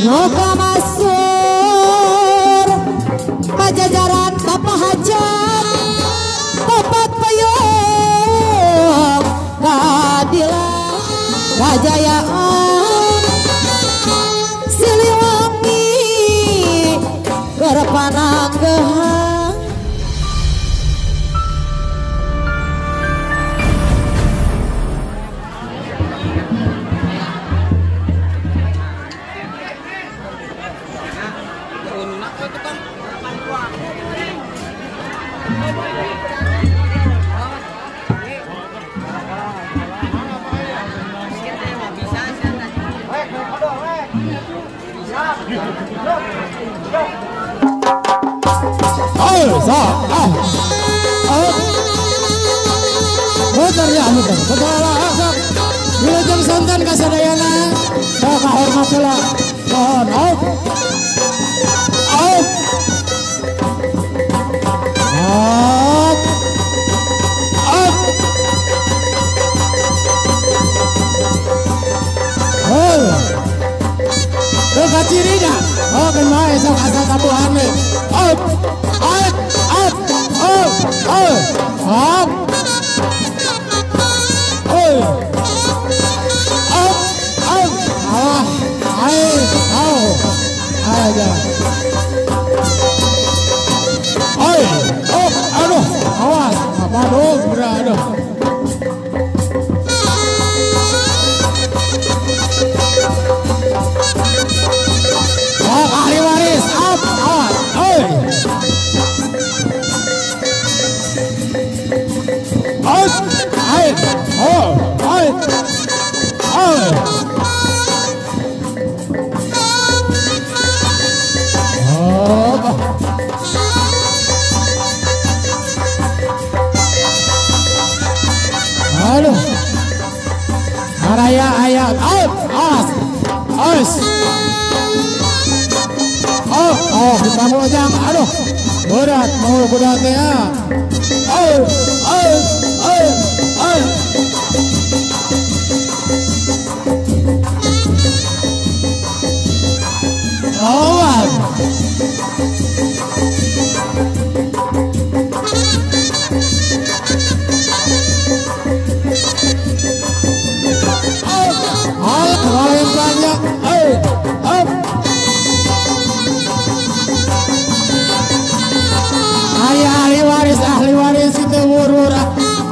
Loka masur pajajaran Bapak Hajat Bapak payung keadilan kajayaan Siliwangi Gerpananggehan Wilujeng sonten kasadayana kahormatula mohon cirinya kenal sok asal kabuhan aduh awas aduh aduh ahli waris awas aduh araya ayat kita mojang aduh berat mau berat ya ahli waris itu wur-wur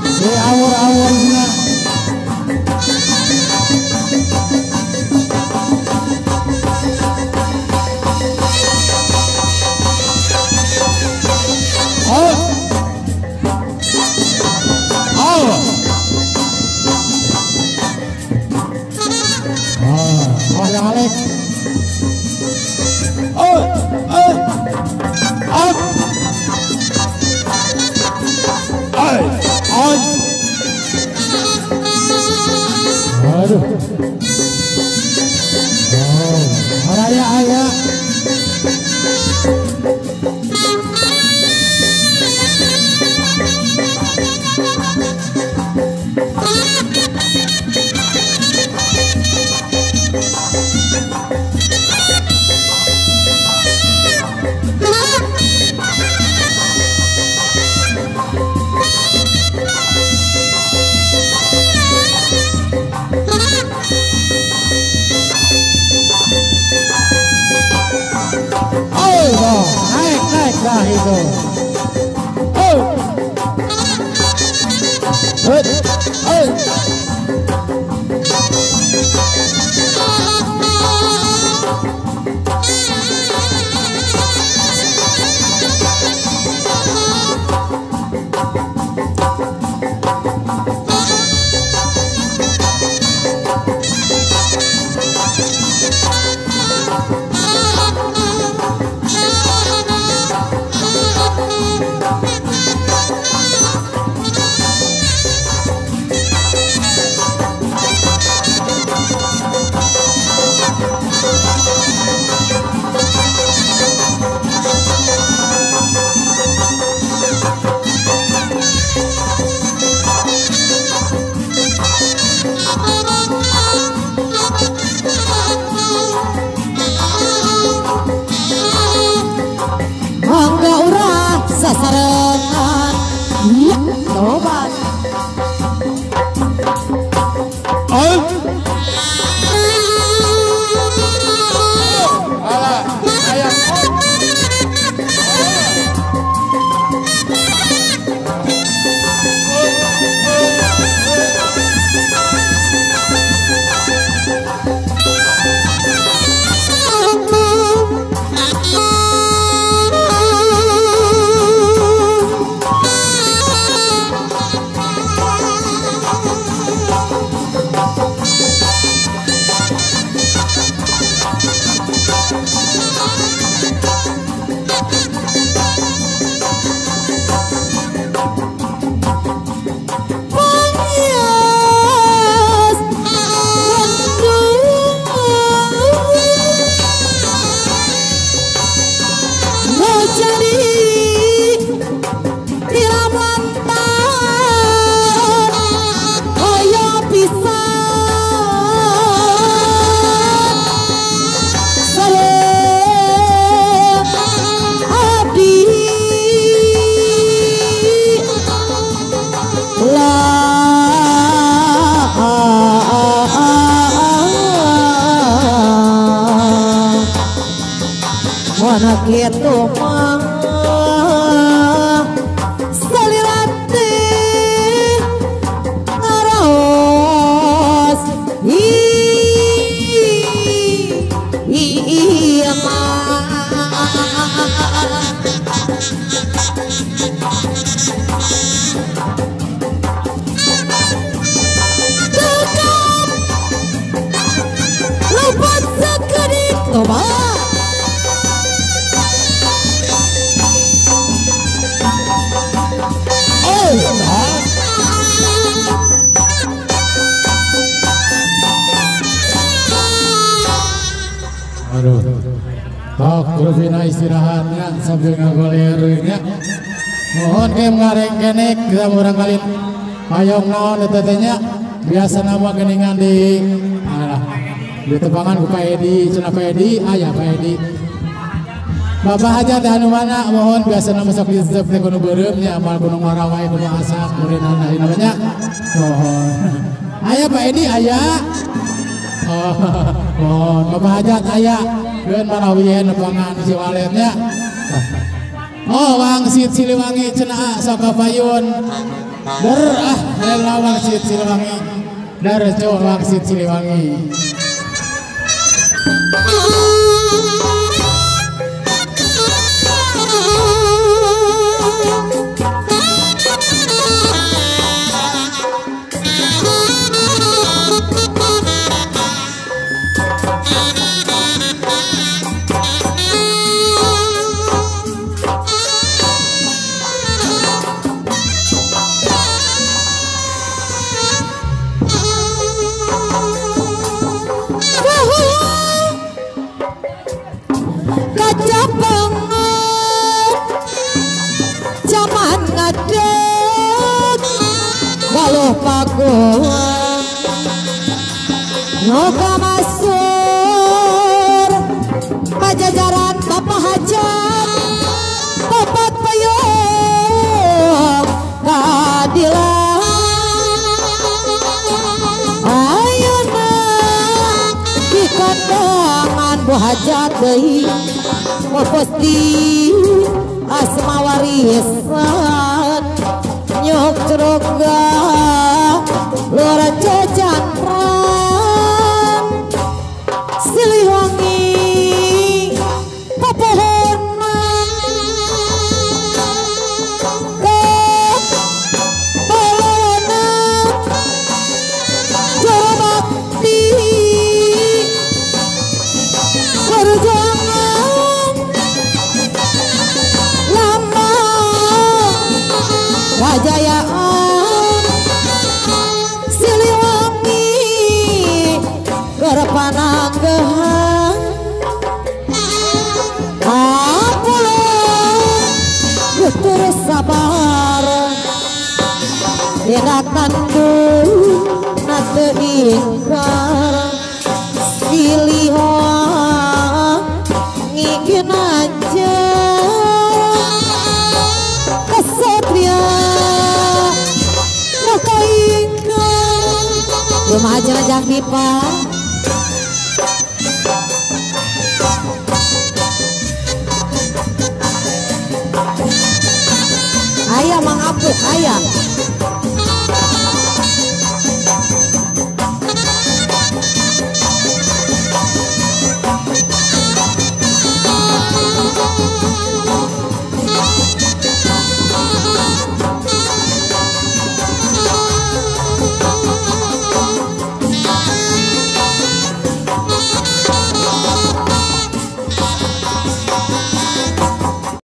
di awur-awurnya Alex aduh raya ayah naik dah itu tobat. Anak itu mah salirate ngaros iya mah tekap lupat sekedip tobat. Aduh, tok kurvina istirahatnya sambil ngagolernya. Mohon ke ngareng kene kita murang kali payung naon tetenya biasa nama geningan di tepangan ku Pak Edi, cenah Pak Edi, aya Pak Edi. Bapak hajat teh anu mana mohon biasa nama sok disep teh kudu beureum nya amal gunung Warawai kudu asak meureunna hari namanya. Mohon. Aya Pak Edi aya. Oh, Bapak hajat aya keun marawiyeun nepangan si waletnya. Oh, Wangsit Siliwangi cenah sok kapayun. Der rela Wangsit Siliwangi. Der coba Wangsit Siliwangi. Walau pakuan Noka masur pajajaran Bapak Hajat Bapak payung keadilan ayeuna di kondangan Bu Hajat deui pasti asma warisan nyok ceroga luar jajantran Siliwangi pepohonan ke polonan joro bakti perjuangan lama kajayaan Siliwangi kerepananggehan apulah getur sabar tindakan duna teu ingkar Siliwangi ginanjar kesatria Kumaha jelajah pipa. Ayah Mang Apuk ayah.